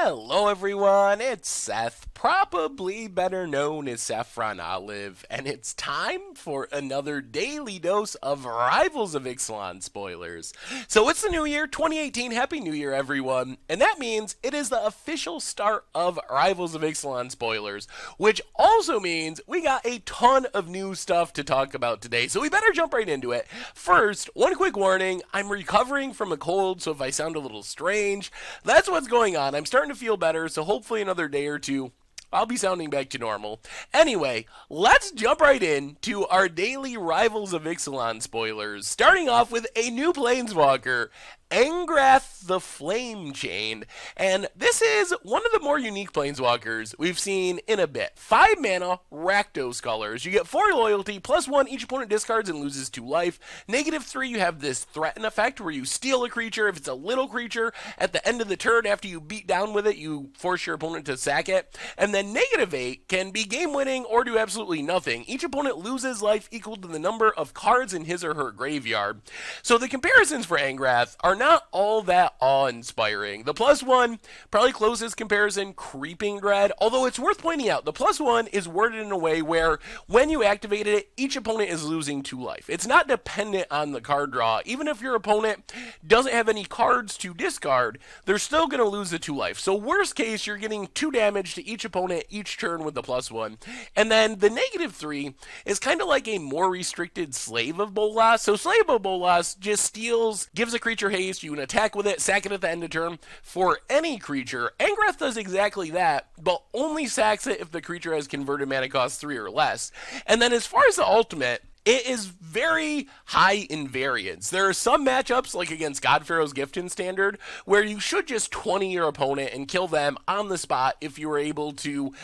Hello everyone, it's Seth, probably better known as Saffron Olive, and it's time for another daily dose of Rivals of Ixalan spoilers. So it's the new year, 2018, Happy New Year everyone, and that means it is the official start of Rivals of Ixalan spoilers, which also means we got a ton of new stuff to talk about today, so we better jump right into it. First, one quick warning, I'm recovering from a cold, so if I sound a little strange, that's what's going on. I'm starting to feel better, so hopefully another day or two I'll be sounding back to normal. Anyway, let's jump right in to our daily Rivals of Ixalan spoilers, starting off with a new Planeswalker, Angrath the Flame Chained, and this is one of the more unique Planeswalkers we've seen in a bit. 5 mana, Rakdos colors. You get 4 loyalty, +1, each opponent discards and loses 2 life. -3, you have this threaten effect where you steal a creature. If it's a little creature, at the end of the turn, after you beat down with it, you force your opponent to sack it. And then -8 can be game winning or do absolutely nothing. Each opponent loses life equal to the number of cards in his or her graveyard. So the comparisons for Angrath are not all that awe-inspiring. The +1, probably closest comparison, Creeping Dread, although it's worth pointing out, the +1 is worded in a way where when you activate it, each opponent is losing 2 life. It's not dependent on the card draw. Even if your opponent doesn't have any cards to discard, they're still going to lose the 2 life. So worst case, you're getting 2 damage to each opponent each turn with the +1. And then the -3 is kind of like a more restricted Slave of Bolas. So Slave of Bolas just steals, gives a creature haste, you can attack with it, sack it at the end of turn for any creature. Angrath does exactly that, but only sacks it if the creature has converted mana cost 3 or less. And then as far as the ultimate, it is very high in variance. There are some matchups, like against Godpharaoh's Gift in Standard, where you should just 20 your opponent and kill them on the spot if you were able to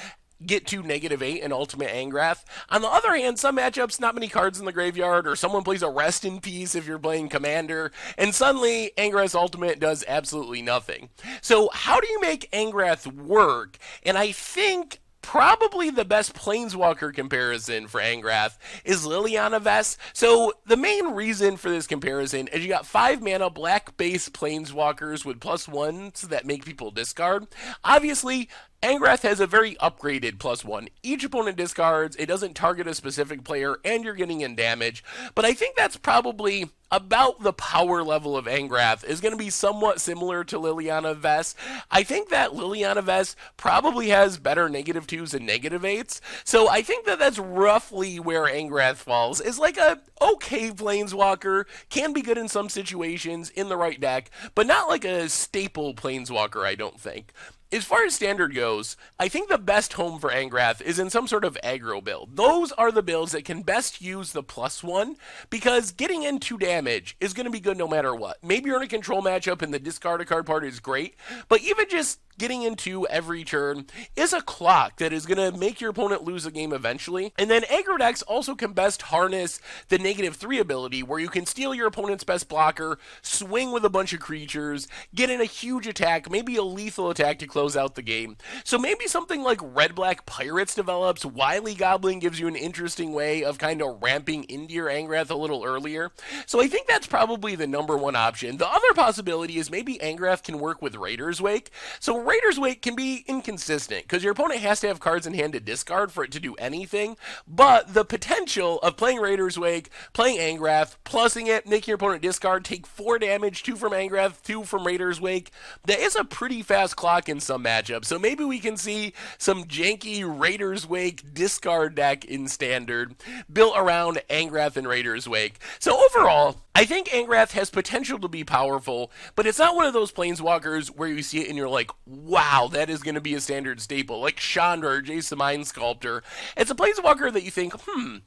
get to -8 in Ultimate Angrath. On the other hand, some matchups, not many cards in the graveyard, or someone plays a Rest in Peace if you're playing Commander, and suddenly Angrath's Ultimate does absolutely nothing. So how do you make Angrath work? And I think probably the best Planeswalker comparison for Angrath is Liliana Vess. So the main reason for this comparison is you got 5 mana black-based Planeswalkers with +1s that make people discard. Obviously, Angrath has a very upgraded +1. Each opponent discards, it doesn't target a specific player, and you're getting in damage. But I think that's probably about the power level of Angrath is going to be somewhat similar to Liliana Vess. I think that Liliana Vess probably has better -2s and -8s. So I think that that's roughly where Angrath falls. Is like a okay Planeswalker, can be good in some situations in the right deck, but not like a staple Planeswalker, I don't think. As far as Standard goes, I think the best home for Angrath is in some sort of aggro build. Those are the builds that can best use the +1, because getting in 2 damage is going to be good no matter what. Maybe you're in a control matchup and the discard a card part is great, but even just getting into every turn is a clock that is going to make your opponent lose a game eventually. And then aggro decks also can best harness the -3 ability, where you can steal your opponent's best blocker, swing with a bunch of creatures, get in a huge attack, maybe a lethal attack to close out the game. So maybe something like Red-Black Pirates develops. Wily Goblin gives you an interesting way of kind of ramping into your Angrath a little earlier. So I think that's probably the #1 option. The other possibility is maybe Angrath can work with Raider's Wake. So Raider's Wake can be inconsistent, because your opponent has to have cards in hand to discard for it to do anything, but the potential of playing Raider's Wake, playing Angrath, plussing it, making your opponent discard, take 4 damage, 2 from Angrath, 2 from Raider's Wake, that is a pretty fast clock in some matchups, so maybe we can see some janky Raider's Wake discard deck in Standard, built around Angrath and Raider's Wake. So overall, I think Angrath has potential to be powerful, but it's not one of those Planeswalkers where you see it and you're like, wow, that is going to be a Standard staple, like Chandra or Jason Mind Sculptor. It's a Planeswalker that you think,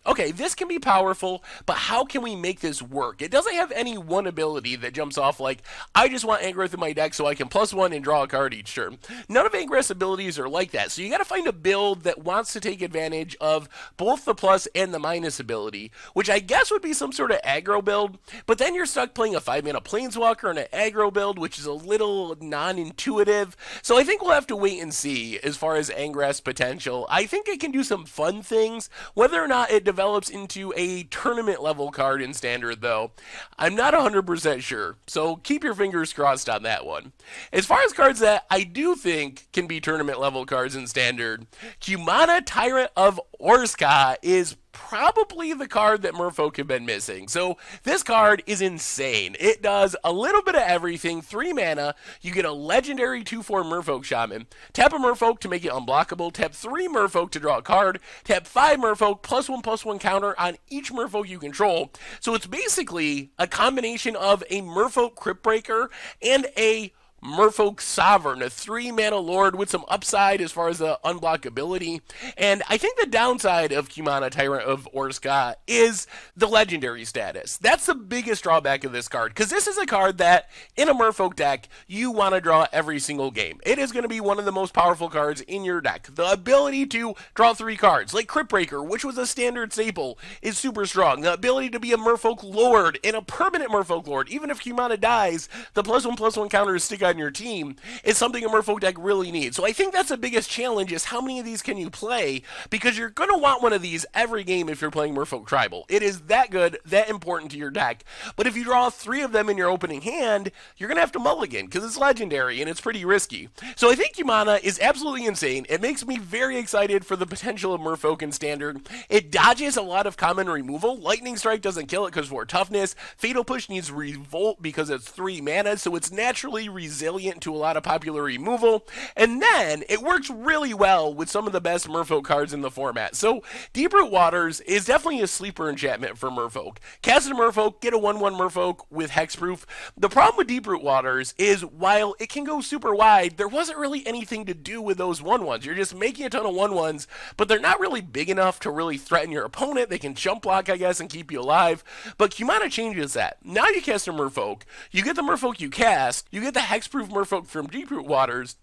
okay, this can be powerful, but how can we make this work? It doesn't have any one ability that jumps off like, I just want Angrath in my deck so I can +1 and draw a card each turn. None of Angrath's abilities are like that, so you got to find a build that wants to take advantage of both the plus and the minus ability, which I guess would be some sort of aggro build, but then you're stuck playing a 5-mana Planeswalker in an aggro build, which is a little non-intuitive. So I think we'll have to wait and see as far as Angrath's potential. I think it can do some fun things. Whether or not it develops into a tournament level card in Standard, though, I'm not 100% sure. So keep your fingers crossed on that one. As far as cards that I do do think can be tournament level cards in Standard, Kumena, Tyrant of Orska is probably the card that Merfolk have been missing. So this card is insane. It does a little bit of everything. 3 mana, you get a legendary 2/4 Merfolk Shaman. Tap a Merfolk to make it unblockable. Tap 3 Merfolk to draw a card. Tap 5 Merfolk, +1/+1 counter on each Merfolk you control. So it's basically a combination of a Merfolk Cryptbreaker and a Merfolk Sovereign, a 3 mana lord with some upside as far as the unblockability. And I think the downside of Kumena, Tyrant of Orska, is the legendary status. That's the biggest drawback of this card, because this is a card that, in a Merfolk deck, you want to draw every single game. It is going to be one of the most powerful cards in your deck. The ability to draw 3 cards, like Cryptbreaker, which was a standard staple, is super strong. The ability to be a Merfolk Lord, and a permanent Merfolk Lord, even if Kumena dies, the +1/+1 counters stick on your team, is something a Merfolk deck really needs. So I think that's the biggest challenge, is how many of these can you play, because you're going to want one of these every game if you're playing Merfolk Tribal. It is that good, that important to your deck. But if you draw 3 of them in your opening hand, you're going to have to mulligan, because it's legendary and it's pretty risky. So I think Kumena is absolutely insane. It makes me very excited for the potential of Merfolk in Standard. It dodges a lot of common removal. Lightning Strike doesn't kill it because of 4 toughness. Fatal Push needs Revolt because it's 3 mana, so it's naturally resilient to a lot of popular removal. And then it works really well with some of the best Merfolk cards in the format. So Deeproot Waters is definitely a sleeper enchantment for Merfolk. Cast a Merfolk, get a 1/1 Merfolk with Hexproof. The problem with Deeproot Waters is, while it can go super wide, there wasn't really anything to do with those 1/1s. You're just making a ton of 1/1s, but they're not really big enough to really threaten your opponent. They can jump block, I guess, and keep you alive. But Kumena changes that. Now you cast a Merfolk, you get the Merfolk you cast, you get the Hexproof Merfolk from Deeproot Waters,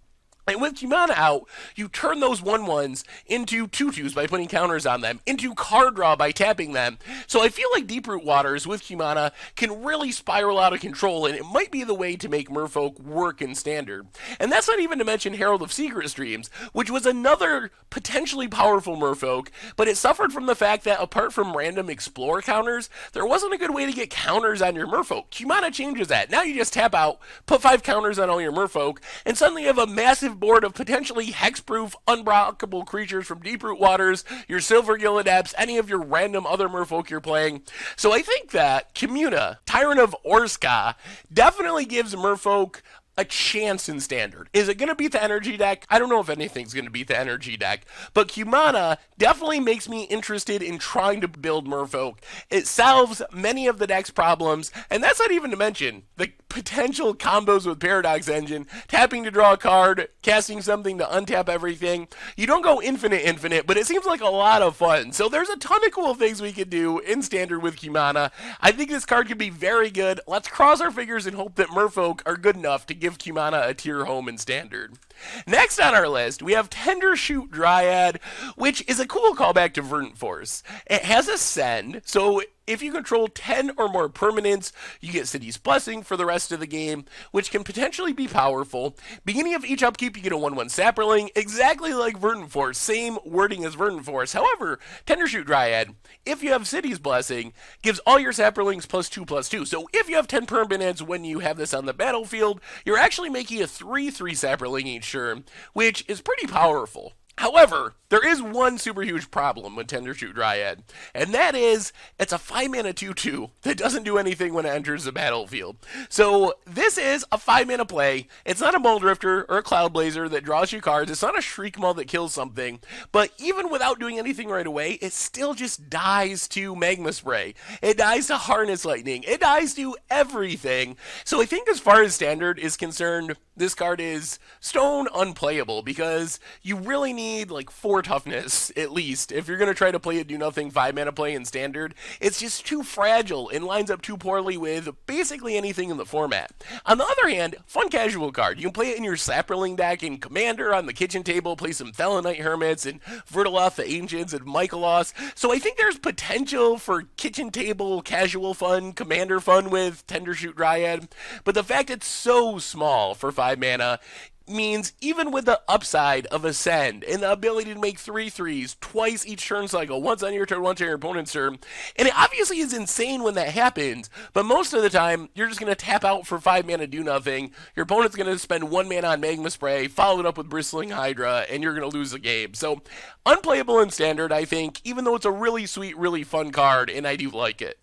and with Kumena out, you turn those 1/1s into 2/2s by putting counters on them, into card draw by tapping them. So I feel like Deeproot Waters with Kumena can really spiral out of control, and it might be the way to make Merfolk work in Standard. And that's not even to mention Herald of Secret Streams, which was another potentially powerful Merfolk, but it suffered from the fact that apart from random Explore counters, there wasn't a good way to get counters on your Merfolk. Kumena changes that. Now you just tap out, put 5 counters on all your Merfolk, and suddenly you have a massive board of potentially hexproof, unblockable creatures from Deeproot Waters, your Silver Gill Adepts, any of your random other Merfolk you're playing. So I think that Kumena, Tyrant of Orska, definitely gives Merfolk a chance in Standard. Is it going to beat the energy deck? I don't know if anything's going to beat the energy deck, but Kumena definitely makes me interested in trying to build Merfolk. It solves many of the deck's problems, and that's not even to mention the potential combos with Paradox Engine, tapping to draw a card, casting something to untap everything. You don't go infinite, but it seems like a lot of fun. So there's a ton of cool things we could do in Standard with Kumena. I think this card could be very good. Let's cross our fingers and hope that Merfolk are good enough to give Kumena a tier home in Standard. Next on our list, we have Tendershoot Dryad, which is a cool callback to Verdant Force. It has a send, so if you control 10 or more permanents, you get City's Blessing for the rest of the game, which can potentially be powerful. Beginning of each upkeep, you get a 1/1 Sapperling, exactly like Verdant Force, same wording as Verdant Force. However, Tendershoot Dryad, if you have City's Blessing, gives all your Sapperlings +2/+2. So if you have 10 permanents when you have this on the battlefield, you're actually making a 3/3 Sapperling each turn, which is pretty powerful. However, there is one super huge problem with Tendershoot Dryad, and that is it's a 5-mana 2/2 that doesn't do anything when it enters the battlefield. So this is a 5-mana play. It's not a Muldrifter or a Cloudblazer that draws you cards. It's not a Shriekmaw that kills something. But even without doing anything right away, it still just dies to Magma Spray. It dies to Harness Lightning. It dies to everything. So I think as far as Standard is concerned, this card is stone unplayable because you really need like 4 toughness at least if you're going to try to play a do nothing 5-mana play in Standard. It's just too fragile and lines up too poorly with basically anything in the format. On the other hand, fun casual card. You can play it in your Sapperling deck in Commander on the kitchen table, play some Thelonite Hermits and Vertaloth the Ancients and Michaelos. So I think there's potential for kitchen table casual fun, Commander fun with Tendershoot Dryad, but the fact it's so small for 5 mana, means even with the upside of Ascend and the ability to make 3/3s twice each turn cycle, once on your turn, once on your opponent's turn, and it obviously is insane when that happens, but most of the time, you're just going to tap out for 5 mana, do nothing, your opponent's going to spend 1 mana on Magma Spray, follow it up with Bristling Hydra, and you're going to lose the game. So, unplayable in Standard, I think, even though it's a really sweet, really fun card, and I do like it.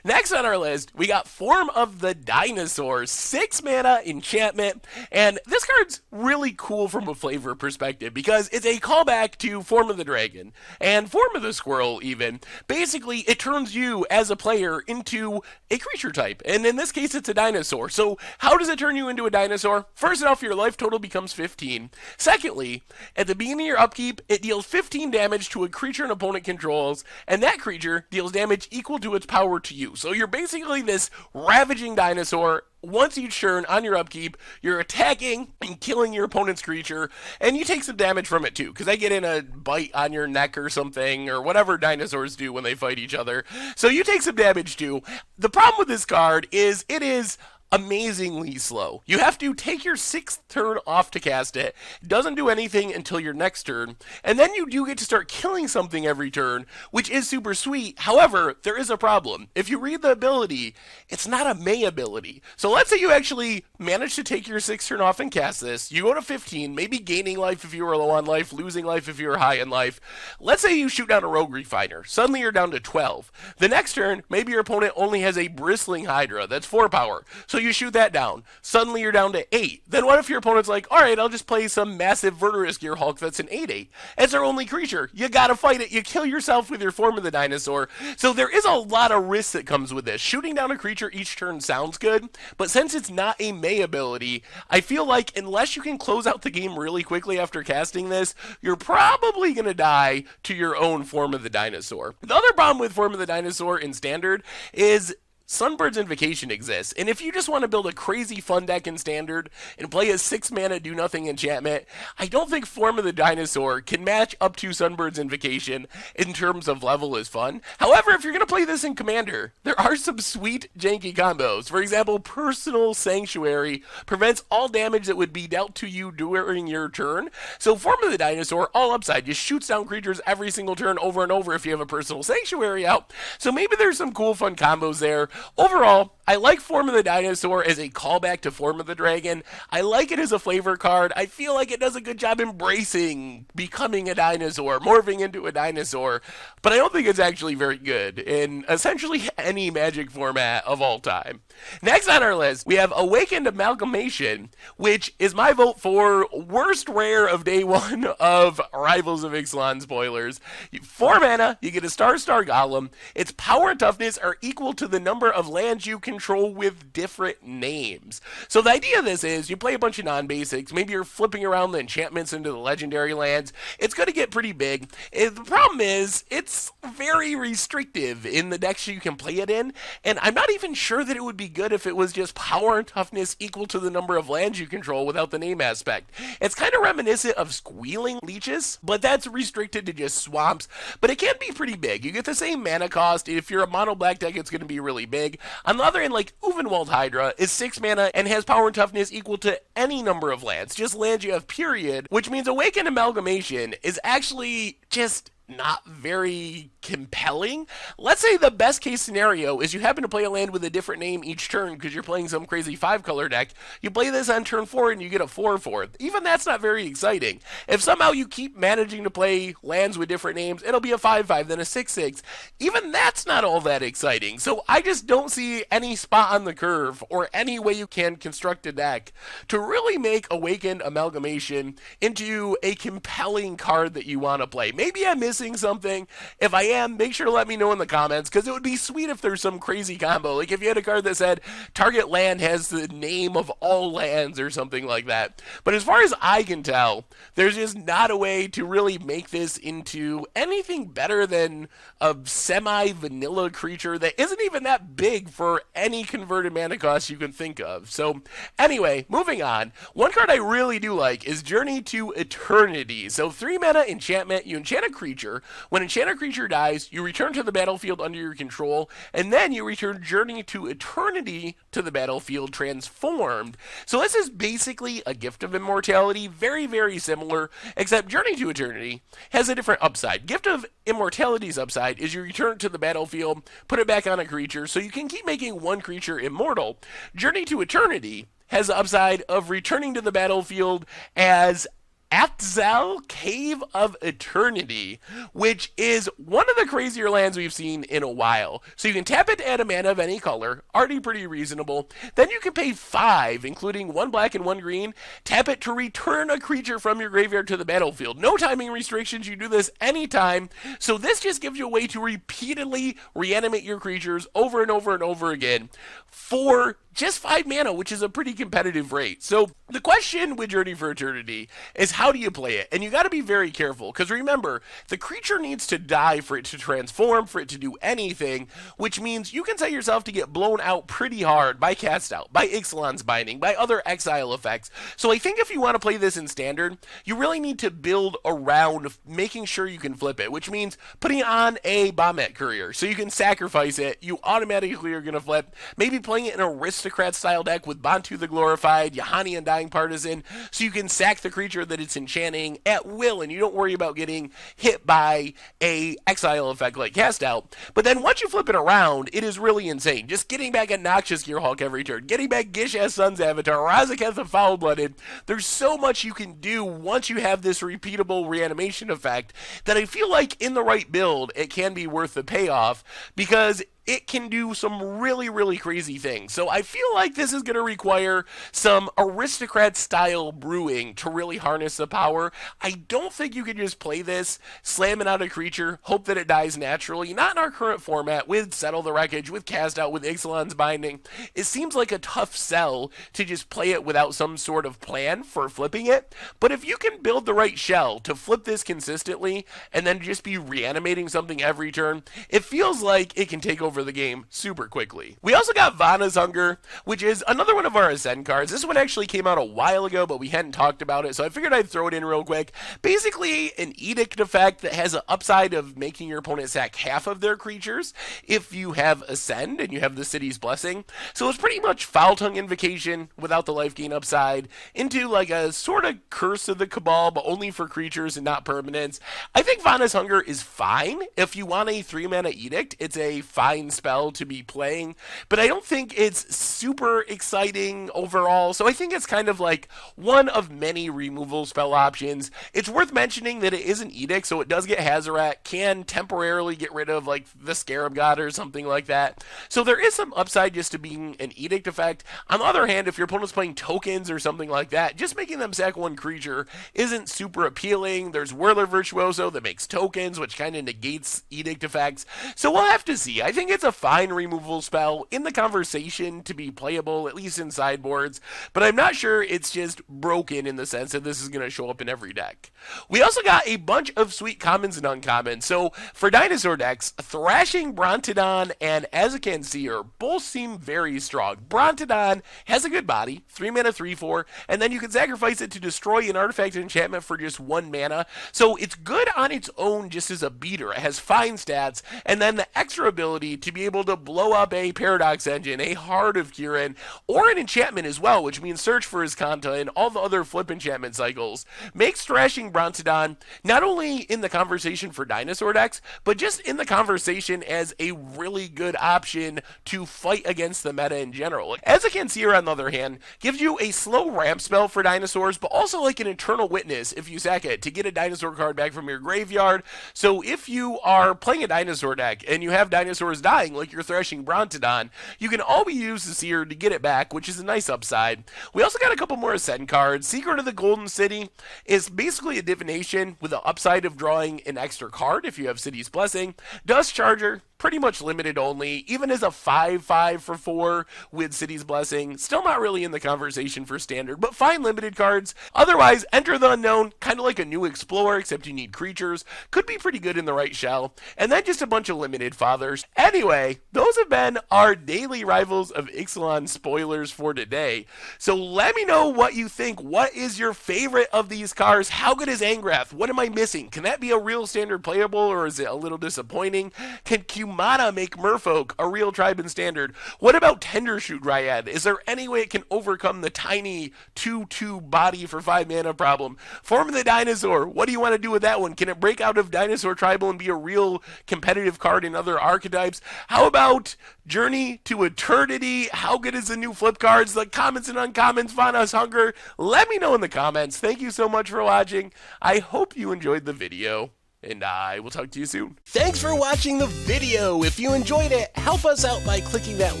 Next on our list, we got Form of the Dinosaurs, 6 mana enchantment, and this card's really cool from a flavor perspective because it's a callback to Form of the Dragon and Form of the Squirrel even. Basically, it turns you as a player into a creature type, and in this case, it's a dinosaur. So how does it turn you into a dinosaur? First off, your life total becomes 15. Secondly, at the beginning of your upkeep, it deals 15 damage to a creature an opponent controls, and that creature deals damage equal to its power to you. So you're basically this ravaging dinosaur. Once each turn on your upkeep, you're attacking and killing your opponent's creature, and you take some damage from it too, because they get in a bite on your neck or something, or whatever dinosaurs do when they fight each other. So you take some damage too. The problem with this card is it is amazingly slow. You have to take your 6th turn off to cast it. It doesn't do anything until your next turn, and then you do get to start killing something every turn, which is super sweet. However, there is a problem. If you read the ability, it's not a May ability. So let's say you actually manage to take your 6th turn off and cast this. You go to 15, maybe gaining life if you were low on life, losing life if you were high in life. Let's say you shoot down a Rogue Refiner. Suddenly you're down to 12. The next turn, maybe your opponent only has a Bristling Hydra. That's 4 power. So you shoot that down. Suddenly you're down to 8. Then what if your opponent's like, alright, I'll just play some massive Verdurous Gear Hulk that's an 8/8. It's their only creature. You gotta fight it. You kill yourself with your Form of the Dinosaur. So there is a lot of risk that comes with this. Shooting down a creature each turn sounds good, but since it's not a May ability, I feel like unless you can close out the game really quickly after casting this, you're probably gonna die to your own Form of the Dinosaur. The other problem with Form of the Dinosaur in Standard is Sunbird's Invocation exists, and if you just want to build a crazy fun deck in Standard and play a 6 mana do nothing enchantment, I don't think Form of the Dinosaur can match up to Sunbird's Invocation in terms of level as fun. However, if you're going to play this in Commander, there are some sweet janky combos. For example, Personal Sanctuary prevents all damage that would be dealt to you during your turn. So Form of the Dinosaur, all upside, just shoots down creatures every single turn over and over if you have a Personal Sanctuary out. So maybe there's some cool fun combos there. Overall, I like Form of the Dinosaur as a callback to Form of the Dragon. I like it as a flavor card. I feel like it does a good job embracing becoming a dinosaur, morphing into a dinosaur, but I don't think it's actually very good in essentially any Magic format of all time. Next on our list, we have Awakened Amalgamation, which is my vote for worst rare of day 1 of Rivals of Ixalan spoilers. 4 mana, you get a Star Golem. Its power and toughness are equal to the number of lands you control with different names. So the idea of this is you play a bunch of non-basics, maybe you're flipping around the enchantments into the legendary lands. It's going to get pretty big. The problem is it's very restrictive in the decks you can play it in, and I'm not even sure that it would be good if it was just power and toughness equal to the number of lands you control without the name aspect. It's kind of reminiscent of Squealing Leeches, but that's restricted to just swamps, but it can be pretty big. You get the same mana cost. If you're a mono black deck, it's going to be really big. On the other end, like Uvenwald Hydra is 6 mana and has power and toughness equal to any number of lands, just lands you have, period, which means Awakened Amalgamation is actually just not very compelling. Let's say the best case scenario is you happen to play a land with a different name each turn because you're playing some crazy 5-color deck. You play this on turn 4 and you get a 4/4. Even that's not very exciting. If somehow you keep managing to play lands with different names, it'll be a 5/5, then a 6/6. Even that's not all that exciting. So I just don't see any spot on the curve or any way you can construct a deck to really make Awakened Amalgamation into a compelling card that you want to play. Maybe I'm missing something. If I am, make sure to let me know in the comments, because it would be sweet if there's some crazy combo. Like if you had a card that said target land has the name of all lands or something like that. But as far as I can tell, there's just not a way to really make this into anything better than a semi-vanilla creature that isn't even that big for any converted mana cost you can think of. So anyway, moving on. One card I really do like is Journey to Eternity. So 3 mana enchantment, you enchant a creature creature. When enchanted creature dies, you return to the battlefield under your control, and then you return Journey to Eternity to the battlefield transformed. So this is basically a Gift of Immortality, very, very similar, except Journey to Eternity has a different upside. Gift of Immortality's upside is you return to the battlefield, put it back on a creature, so you can keep making one creature immortal. Journey to Eternity has the upside of returning to the battlefield as Ixalan, Cave of Eternity, which is one of the crazier lands we've seen in a while. So you can tap it to add a mana of any color, already pretty reasonable. Then you can pay 5, including 1 black and 1 green, tap it to return a creature from your graveyard to the battlefield. No timing restrictions, you do this anytime. So this just gives you a way to repeatedly reanimate your creatures over and over and over again for just 5 mana, which is a pretty competitive rate. So the question with Journey for Eternity is how do you play it? And you got to be very careful, because remember, the creature needs to die for it to transform, for it to do anything, which means you can set yourself to get blown out pretty hard by Cast Out, by Ixalan's Binding, by other exile effects. So I think if you want to play this in Standard, you really need to build around making sure you can flip it, which means putting on a Bombette Courier, so you can sacrifice it, you automatically are going to flip, maybe playing it in a Aristocrat style deck with Bantu the Glorified, Yahani Undying Partisan, so you can sack the creature that it's enchanting at will and you don't worry about getting hit by a exile effect like Cast Out. But then once you flip it around, it is really insane. Just getting back a Noxious Gearhulk every turn, getting back Gish-Ass Sun's Avatar, Razaketh the Foul-Blooded. There's so much you can do once you have this repeatable reanimation effect that I feel like in the right build, it can be worth the payoff, because it can do some really, really crazy things. So I feel like this is going to require some Aristocrat-style brewing to really harness the power. I don't think you can just play this, slam it out a creature, hope that it dies naturally. Not in our current format, with Settle the Wreckage, with Cast Out, with Ixalan's Binding. It seems like a tough sell to just play it without some sort of plan for flipping it. But if you can build the right shell to flip this consistently, and then just be reanimating something every turn, it feels like it can take over the game super quickly. We also got Vana's Hunger, which is another one of our Ascend cards. This one actually came out a while ago, but we hadn't talked about it, so I figured I'd throw it in real quick. Basically, an Edict effect that has an upside of making your opponent sack half of their creatures if you have Ascend and you have the City's Blessing. So it's pretty much Foul Tongue Invocation without the life gain upside into like a sort of Curse of the Cabal, but only for creatures and not permanents. I think Vana's Hunger is fine. If you want a 3-mana Edict, it's a fine spell to be playing, but I don't think it's super exciting overall, so I think it's kind of like one of many removal spell options. It's worth mentioning that it is an Edict, so it does get Hazoret, can temporarily get rid of like the Scarab God or something like that, so there is some upside just to being an Edict effect. On the other hand, if your opponent's playing tokens or something like that, just making them sack one creature isn't super appealing. There's Whirler Virtuoso that makes tokens, which kind of negates Edict effects, so we'll have to see. I think it's a fine removal spell in the conversation to be playable, at least in sideboards, but I'm not sure it's just broken in the sense that this is going to show up in every deck. We also got a bunch of sweet commons and uncommons. So for dinosaur decks, Thrashing Brontodon and Azakan Seer both seem very strong. Brontodon has a good body, 3 mana 3/4, and then you can sacrifice it to destroy an artifact enchantment for just 1 mana. So it's good on its own just as a beater. It has fine stats, and then the extra ability to be able to blow up a Paradox Engine, a Heart of Kirin, or an enchantment as well, which means Search for Azcanta and all the other flip enchantment cycles, makes Thrashing Brontodon not only in the conversation for dinosaur decks, but just in the conversation as a really good option to fight against the meta in general. Azakan Seer, on the other hand, gives you a slow ramp spell for dinosaurs, but also like an Eternal Witness if you sack it to get a dinosaur card back from your graveyard. So if you are playing a dinosaur deck and you have dinosaurs dying, like you're Thrashing Brontodon, you can always use the Seer to get it back, which is a nice upside. We also got a couple more Ascend cards. Secret of the Golden City is basically a divination with the upside of drawing an extra card if you have City's Blessing. Dust Charger pretty much limited only, even as a 5/5 for 4 with City's Blessing. Still not really in the conversation for standard, but fine limited cards. Otherwise, Enter the Unknown, kind of like a new Explorer, except you need creatures. Could be pretty good in the right shell. And then just a bunch of limited fathers. Anyway, those have been our daily Rivals of Ixalan spoilers for today. So let me know what you think. What is your favorite of these cards? How good is Angrath? What am I missing? Can that be a real standard playable, or is it a little disappointing? Can Kumena make Merfolk a real tribe in standard? What about Tendershoot Dryad? Is there any way it can overcome the tiny 2/2 body for 5 mana problem? Form of the Dinosaur. What do you want to do with that one? Can it break out of Dinosaur Tribal and be a real competitive card in other archetypes? How about Journey to Eternity? How good is the new flip cards? The commons and uncommons, Vanas Hunger? Let me know in the comments. Thank you so much for watching. I hope you enjoyed the video, and I will talk to you soon. Thanks for watching the video. If you enjoyed it, help us out by clicking that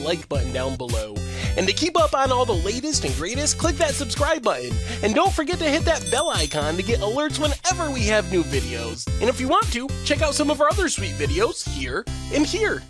like button down below. And to keep up on all the latest and greatest, click that subscribe button. And don't forget to hit that bell icon to get alerts whenever we have new videos. And if you want to, check out some of our other sweet videos here and here.